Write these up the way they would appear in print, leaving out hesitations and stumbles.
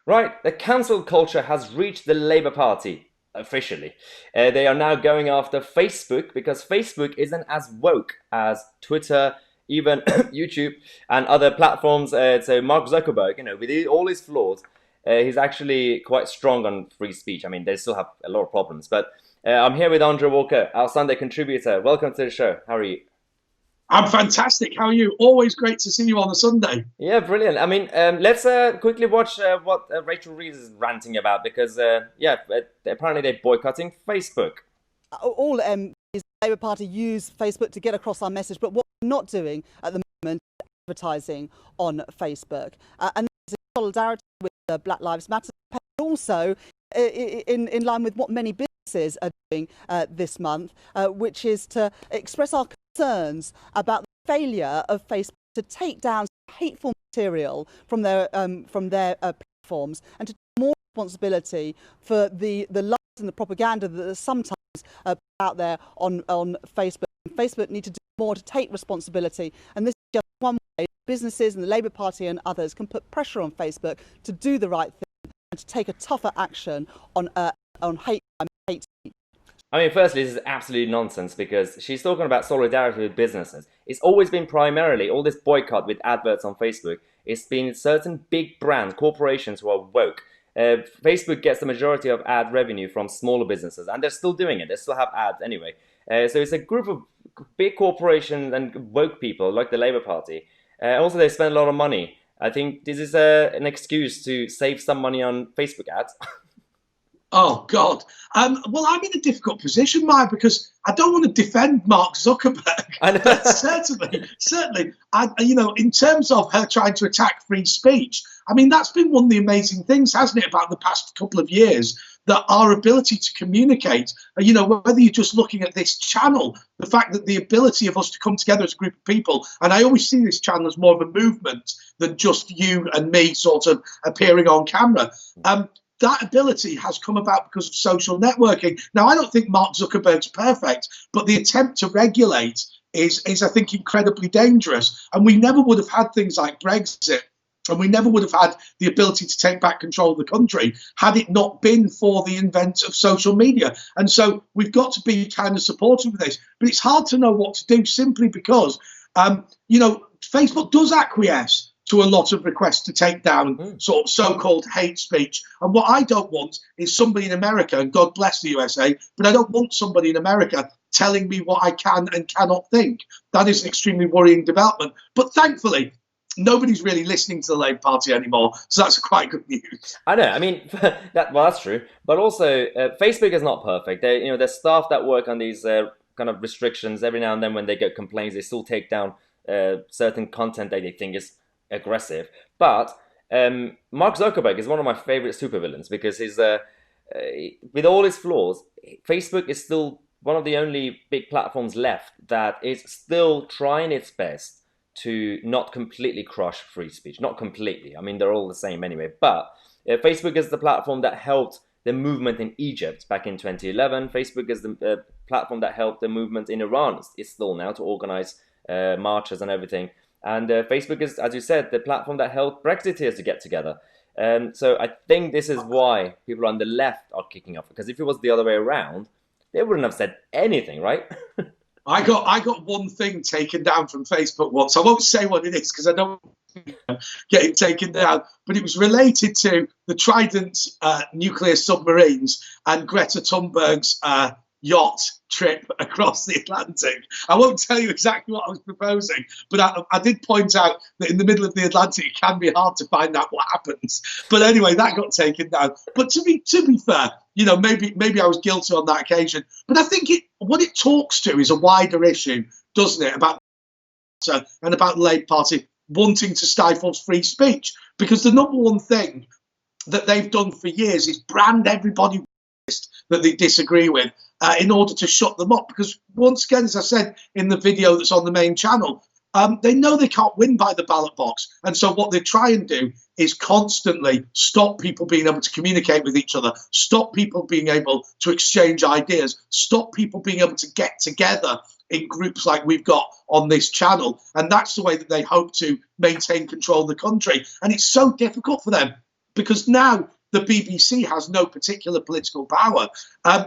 Right, the cancel culture has reached the Labour Party officially. They are now going after Facebook because Facebook isn't as woke as Twitter, even YouTube, and other platforms. So Mark Zuckerberg, with all his flaws, he's actually quite strong on free speech. I mean, they still have a lot of problems, but I'm here with Andrew Walker, our Sunday contributor. Welcome to the show. How are you? I'm fantastic. How are you? Always great to see you on a Sunday. Yeah, brilliant. I mean, let's quickly watch what Rachel Reeves is ranting about because, yeah, apparently they're boycotting Facebook. All is the Labour Party use Facebook to get across our message, but what we're not doing at the moment is advertising on Facebook. And this is in solidarity with the Black Lives Matter, but also in line with what many businesses are doing this month, which is to express our concerns about the failure of Facebook to take down hateful material from their platforms and to take more responsibility for the lies and the propaganda that are sometimes out there on Facebook. Facebook need to do more to take responsibility, and this is just one way businesses and the Labour Party and others can put pressure on Facebook to do the right thing and to take a tougher action on hate crime, hate speech. I mean, firstly, this is absolute nonsense because she's talking about solidarity with businesses. It's always been primarily all this boycott with adverts on Facebook. It's been certain big brands, corporations who are woke. Facebook gets the majority of ad revenue from smaller businesses, and they're still doing it. They still have ads anyway. So it's a group of big corporations and woke people like the Labour Party. Also, they spend a lot of money. I think this is an excuse to save some money on Facebook ads. Oh God. Well, I'm in a difficult position, Mike, because I don't want to defend Mark Zuckerberg, I know. but certainly, in terms of her trying to attack free speech, I mean, that's been one of the amazing things, hasn't it, about the past couple of years, that our ability to communicate, whether you're just looking at this channel, the fact that the ability of us to come together as a group of people, and I always see this channel as more of a movement than just you and me sort of appearing on camera. That ability has come about because of social networking. Now, I don't think Mark Zuckerberg's perfect, but the attempt to regulate is I think, incredibly dangerous. And we never would have had things like Brexit, and we never would have had the ability to take back control of the country had it not been for the invent of social media. And so we've got to be kind of supportive of this. But it's hard to know what to do simply because, Facebook does acquiesce to a lot of requests to take down sort of so-called hate speech. And what I don't want is somebody in America, and God bless the USA, but I don't want somebody in America telling me what I can and cannot think. That is an extremely worrying development. But thankfully, nobody's really listening to the Labour Party anymore, so that's quite good news. I know. I mean, that's true. But also, Facebook is not perfect. There's staff that work on these kind of restrictions. Every now and then, when they get complaints, they still take down certain content that they think is aggressive. But Mark Zuckerberg is one of my favorite supervillains because with all his flaws, Facebook is still one of the only big platforms left that is still trying its best to not completely crush free speech. Not completely. I mean, they're all the same anyway. But Facebook is the platform that helped the movement in Egypt back in 2011. Facebook is the platform that helped the movement in Iran. It's still now to organize marches and everything. And Facebook is, as you said, the platform that helped Brexiteers to get together. So I think this is why people on the left are kicking off. Because if it was the other way around, they wouldn't have said anything, right? I got one thing taken down from Facebook once. I won't say what it is because I don't get it taken down, but it was related to the Trident nuclear submarines and Greta Thunberg's yacht trip across the Atlantic. I won't tell you exactly what I was proposing, but I did point out that in the middle of the Atlantic it can be hard to find out what happens. But anyway, that got taken down. But to be fair, maybe I was guilty on that occasion. But I think what it talks to is a wider issue, doesn't it, about and about the Labour Party wanting to stifle free speech, because the number one thing that they've done for years is brand everybody that they disagree with in order to shut them up. Because once again, as I said in the video that's on the main channel, they know they can't win by the ballot box. And so what they try and do is constantly stop people being able to communicate with each other, stop people being able to exchange ideas, stop people being able to get together in groups like we've got on this channel. And that's the way that they hope to maintain control of the country. And it's so difficult for them because now the BBC has no particular political power.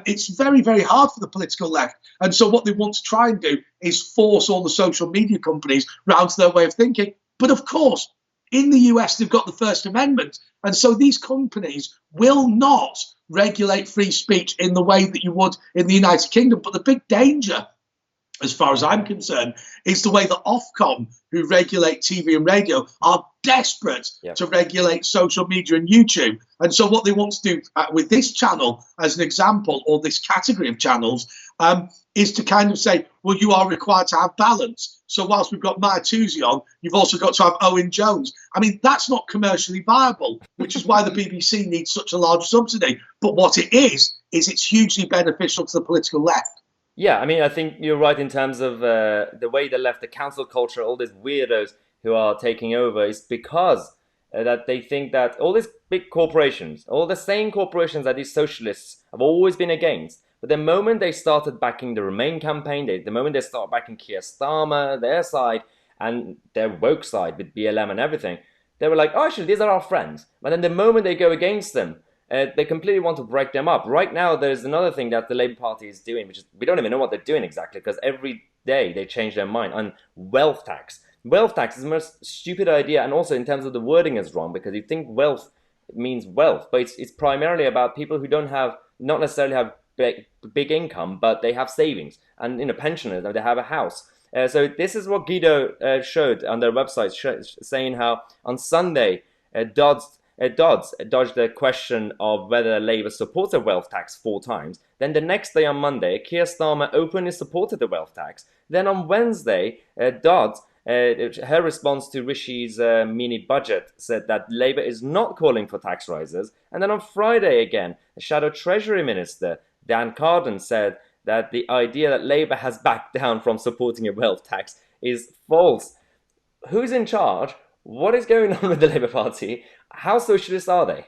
It's very, very hard for the political left. And so what they want to try and do is force all the social media companies round to their way of thinking. But of course, in the US, they've got the First Amendment. And so these companies will not regulate free speech in the way that you would in the United Kingdom. But the big danger, as far as I'm concerned, is the way that Ofcom, who regulate TV and radio, are desperate to regulate social media and YouTube. And so what they want to do with this channel, as an example, or this category of channels, is to kind of say, well, you are required to have balance. So whilst we've got Maya Tousi on, you've also got to have Owen Jones. I mean, that's not commercially viable, which is why the BBC needs such a large subsidy. But what it is it's hugely beneficial to the political left. Yeah, I mean, I think you're right in terms of the way the left, the cancel culture, all these weirdos who are taking over is because that they think that all these big corporations, all the same corporations that these socialists have always been against, but the moment they started backing the Remain campaign, the moment they start backing Keir Starmer, their side, and their woke side with BLM and everything, they were like, oh, actually, these are our friends. But then the moment they go against them, they completely want to break them up. Right now, there's another thing that the Labour Party is doing, which is we don't even know what they're doing exactly, because every day they change their mind on wealth tax. Wealth tax is the most stupid idea, and also in terms of the wording is wrong, because you think wealth means wealth, but it's primarily about people who not necessarily have big income, but they have savings, and pensioners, they have a house. So this is what Guido showed on their website, saying how on Sunday, Dodds dodged the question of whether Labour supports a wealth tax 4 times. Then the next day on Monday, Keir Starmer openly supported the wealth tax. Then on Wednesday, Dodds, her response to Rishi's mini budget, said that Labour is not calling for tax rises. And then on Friday again, the Shadow Treasury Minister, Dan Carden, said that the idea that Labour has backed down from supporting a wealth tax is false. Who's in charge? What is going on with the Labour Party? How socialist are they?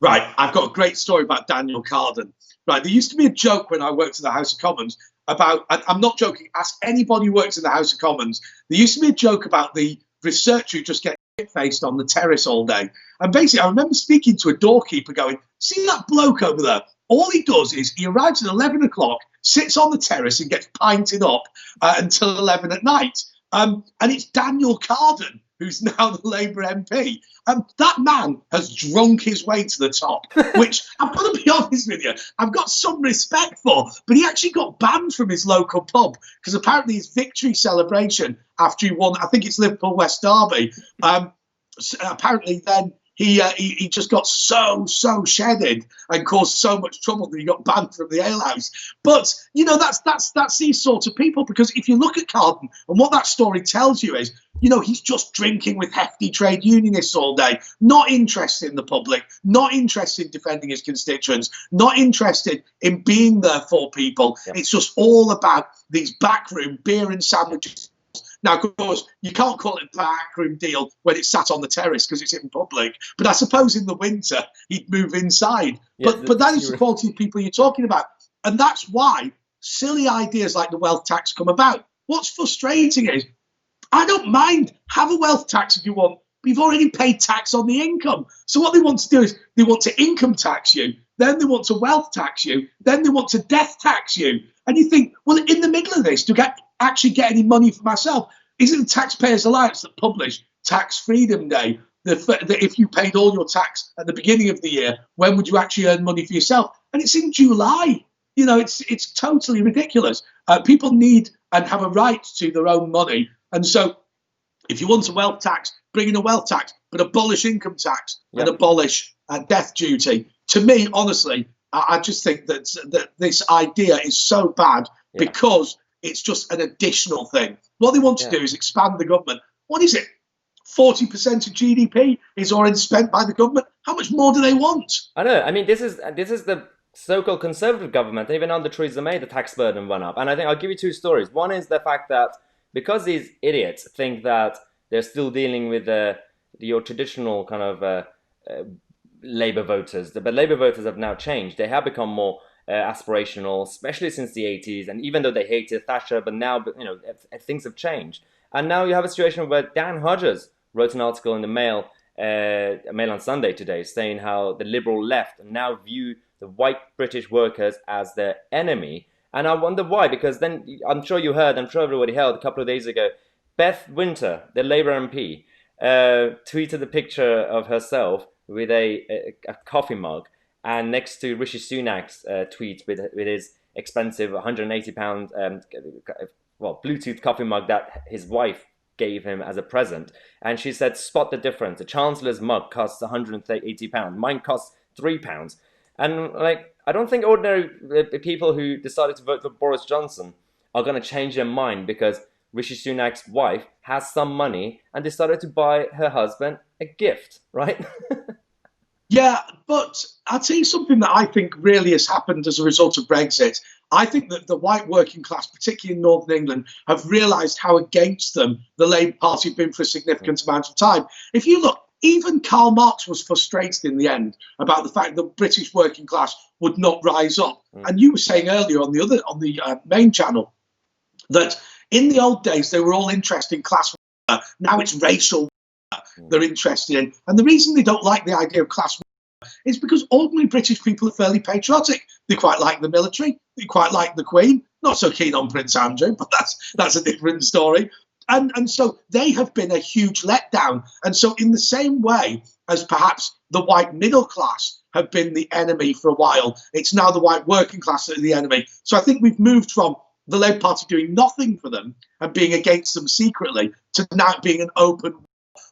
Right, I've got a great story about Daniel Carden. Right, there used to be a joke when I worked in the House of Commons about, and I'm not joking, ask anybody who works in the House of Commons, there used to be a joke about the researcher who just gets shit-faced on the terrace all day. And basically, I remember speaking to a doorkeeper going, see that bloke over there? All he does is he arrives at 11 o'clock, sits on the terrace and gets pinted up until 11 at night. And it's Daniel Carden, who's now the Labour MP. That man has drunk his way to the top, which I've got to be honest with you, I've got some respect for. But he actually got banned from his local pub because apparently his victory celebration after he won, I think it's Liverpool West Derby, apparently then he just got so shedded and caused so much trouble that he got banned from the alehouse. But that's these sorts of people, because if you look at Carden, and what that story tells you is, he's just drinking with hefty trade unionists all day, not interested in the public, not interested in defending his constituents, not interested in being there for people. Yep. It's just all about these backroom beer and sandwiches. Now, of course, you can't call it a backroom deal when it's sat on the terrace because it's in public. But I suppose in the winter, he'd move inside. Yeah, but that is the quality of people you're talking about. And that's why silly ideas like the wealth tax come about. What's frustrating is, I don't mind, have a wealth tax if you want, but you've already paid tax on the income. So what they want to do is they want to income tax you, then they want to wealth tax you, then they want to death tax you. And you think, well, in the middle of this, do I actually get any money for myself? Is it the Taxpayers Alliance that published Tax Freedom Day? That if you paid all your tax at the beginning of the year, when would you actually earn money for yourself? And it's in July. It's totally ridiculous. People need and have a right to their own money. And so if you want a wealth tax, bring in a wealth tax, but abolish income tax and abolish death duty. To me, honestly, I just think that this idea is so bad because it's just an additional thing. What they want to do is expand the government. What is it? 40% of GDP is already spent by the government. How much more do they want? I know. I mean, this is the so-called conservative government. Even under Theresa May, the tax burden went up. And I think I'll give you 2 stories. One is the fact that because these idiots think that they're still dealing with your traditional kind of Labour voters, but Labour voters have now changed. They have become more aspirational, especially since the 80s. And even though they hated Thatcher, but now things have changed. And now you have a situation where Dan Hodges wrote an article in the Mail Mail on Sunday today, saying how the liberal left now view the white British workers as their enemy. And I wonder why, because then I'm sure you heard, I'm sure everybody heard a couple of days ago, Beth Winter, the Labour MP, tweeted a picture of herself with a coffee mug, and next to Rishi Sunak's tweet with his expensive £180 Bluetooth coffee mug that his wife gave him as a present. And she said, spot the difference. The Chancellor's mug costs £180. Mine costs £3. And like, I don't think ordinary people who decided to vote for Boris Johnson are going to change their mind because Rishi Sunak's wife has some money and decided to buy her husband a gift, right? Yeah, but I'll tell you something that I think really has happened as a result of Brexit. I think that the white working class, particularly in Northern England, have realised how against them the Labour Party have been for a significant amount of time. If you look, even Karl Marx was frustrated in the end about the fact that British working class would not rise up. And you were saying earlier on the main channel that in the old days they were all interested in class warfare. Now it's racial warfare they're interested in. And the reason they don't like the idea of class warfare is because ordinary British people are fairly patriotic. They quite like the military. They quite like the Queen. Not so keen on Prince Andrew, but that's a different story. And so they have been a huge letdown. And so in the same way as perhaps the white middle class have been the enemy for a while, it's now the white working class that are the enemy. So I think we've moved from the Labour Party doing nothing for them and being against them secretly to now being an open.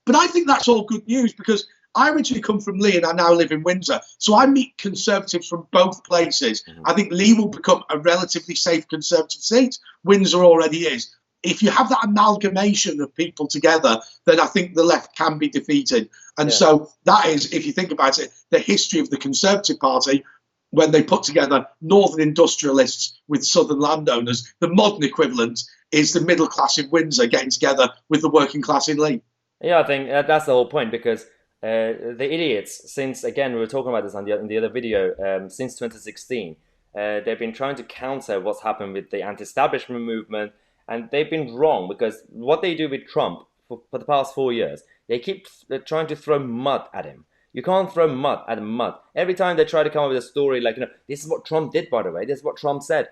But I think that's all good news because I originally come from Lee and I now live in Windsor. So I meet Conservatives from both places. I think Lee will become a relatively safe Conservative seat. Windsor already is. If you have that amalgamation of people together, then I think the left can be defeated. And so that is, if you think about it, the history of the Conservative Party when they put together northern industrialists with southern landowners. The modern equivalent is the middle class in Windsor getting together with the working class in Lee. Yeah, I think that's the whole point because the idiots, since, again, we were talking about this in the other video, since 2016, they've been trying to counter what's happened with the anti-establishment movement. And they've been wrong because what they do with Trump for the past 4 years, they keep trying to throw mud at him. You can't throw mud at mud. Every time they try to come up with a story like, this is what Trump did, by the way, this is what Trump said.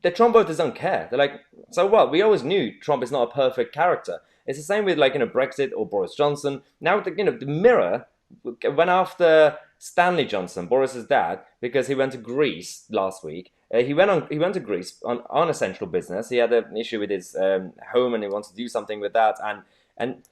The Trump voters don't care. They're like, so what? We always knew Trump is not a perfect character. It's the same with Brexit or Boris Johnson. Now, the Mirror went after Stanley Johnson, Boris's dad, because he went to Greece last week. He went to Greece on essential business. He had an issue with his home, and he wants to do something with that. And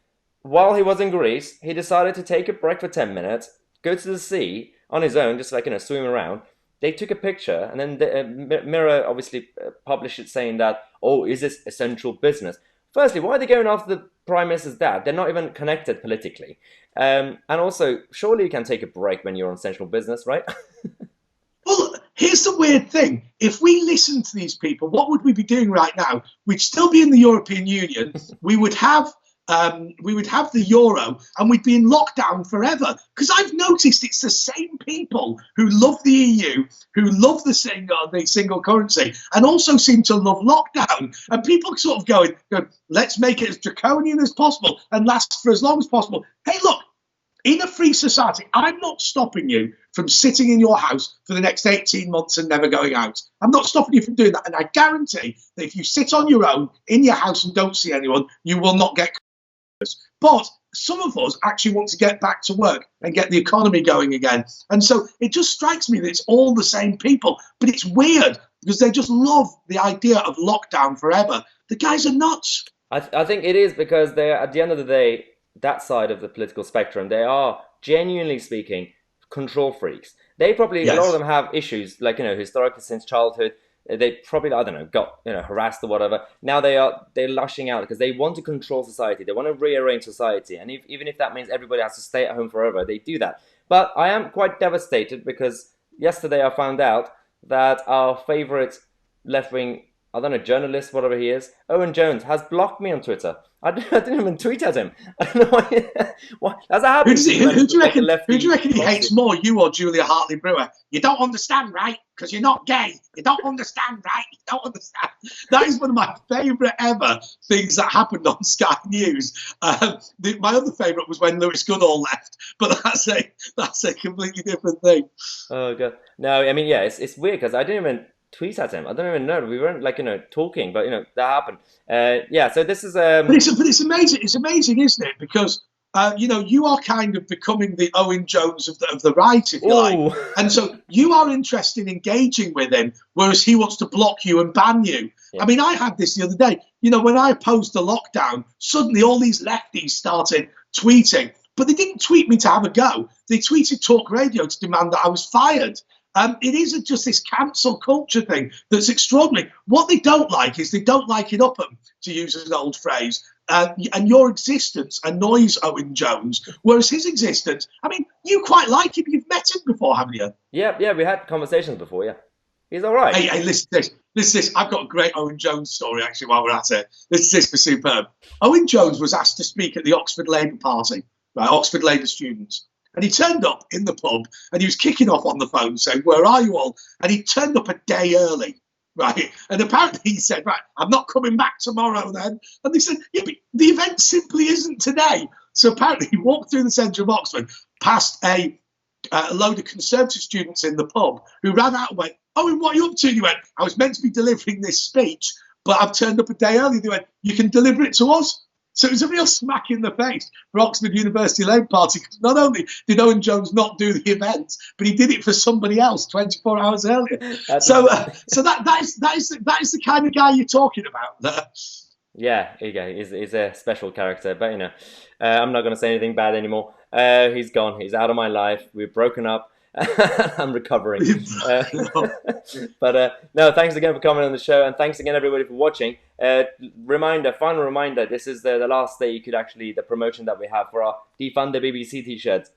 while he was in Greece, he decided to take a break for 10 minutes, go to the sea on his own, just swim around. They took a picture, and then the Mirror obviously published it saying that, oh, is this essential business? Firstly, why are they going after the Prime Minister's dad? They're not even connected politically. And also, surely you can take a break when you're on essential business, right? Well, here's the weird thing. If we listen to these people, what would we be doing right now? We'd still be in the European Union. We would have the euro, and we'd be in lockdown forever. Because I've noticed it's the same people who love the EU, who love the single currency, and also seem to love lockdown. And people sort of going, let's make it as draconian as possible and last for as long as possible. Hey, look. In a free society, I'm not stopping you from sitting in your house for the next 18 months and never going out. I'm not stopping you from doing that. And I guarantee that if you sit on your own in your house and don't see anyone, you will not get coronavirus. But some of us actually want to get back to work and get the economy going again. And so it just strikes me that it's all the same people. But it's weird because they just love the idea of lockdown forever. The guys are nuts. I think it is because they're, at the end of the day, that side of the political spectrum, they are, genuinely speaking, control freaks. They probably, a lot of them have issues, historically since childhood. They probably, I don't know, got harassed or whatever. Now they're lashing out because they want to control society. They want to rearrange society. And even if that means everybody has to stay at home forever, they do that. But I am quite devastated because yesterday I found out that our favorite left-wing I don't know, journalist, whatever he is, Owen Jones, has blocked me on Twitter. I didn't even tweet at him. I don't know why has that Who happened does to he, you when who do you like a reckon? Who do you lefty reckon he blocks you? hates more, you or Julia Hartley Brewer? You don't understand, right? Because you're not gay. You don't understand, right? You don't understand. That is one of my favourite ever things that happened on Sky News. My other favourite was when Lewis Goodall left, but that's a completely different thing. Oh god. No, I mean yeah, it's weird because I didn't even tweet at him. I don't even know. We weren't like talking, but that happened. Yeah. So this is But it's amazing. It's amazing, isn't it? Because you are kind of becoming the Owen Jones of the right, if you like. ooh. And so you are interested in engaging with him, whereas he wants to block you and ban you. Yeah. I mean, I had this the other day. When I opposed the lockdown, suddenly all these lefties started tweeting, but they didn't tweet me to have a go. They tweeted Talk Radio to demand that I was fired. It is just this cancel culture thing that's extraordinary. What they don't like is they don't like it up them, to use an old phrase. And your existence annoys Owen Jones, whereas his existence, I mean, you quite like him. You've met him before, haven't you? Yeah. We had conversations before. Yeah, he's all right. Hey, listen to this. Listen to this. I've got a great Owen Jones story, actually, while we're at it. Listen to this for superb. Owen Jones was asked to speak at the Oxford Labour Party, right? Oxford Labour students. And he turned up in the pub and he was kicking off on the phone saying, "Where are you all?" And he turned up a day early, right? And apparently he said, "Right, I'm not coming back tomorrow then." And they said, "Yeah, but the event simply isn't today." So apparently he walked through the centre of Oxford, past a load of Conservative students in the pub who ran out and went, "Oh, and what are you up to?" And he went, "I was meant to be delivering this speech, but I've turned up a day early." They went, "You can deliver it to us?" So it was a real smack in the face for Oxford University Labour Party, because not only did Owen Jones not do the event, but he did it for somebody else 24 hours earlier. So that is the kind of guy you're talking about there. Yeah, he's a special character, but I'm not going to say anything bad anymore. He's gone. He's out of my life. We've broken up. I'm recovering. But no, thanks again for coming on the show, and thanks again everybody for watching. Final reminder, this is the last day you could actually, the promotion that we have for our Defund the BBC t-shirts.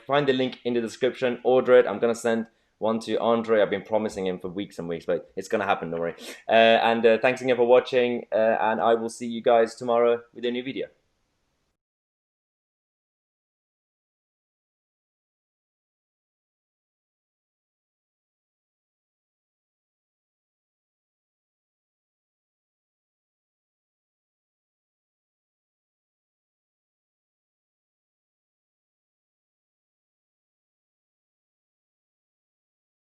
Find the link in the description, order it. I'm going to send one to Andre. I've been promising him for weeks and weeks, but it's going to happen, don't worry. And thanks again for watching, and I will see you guys tomorrow with a new video.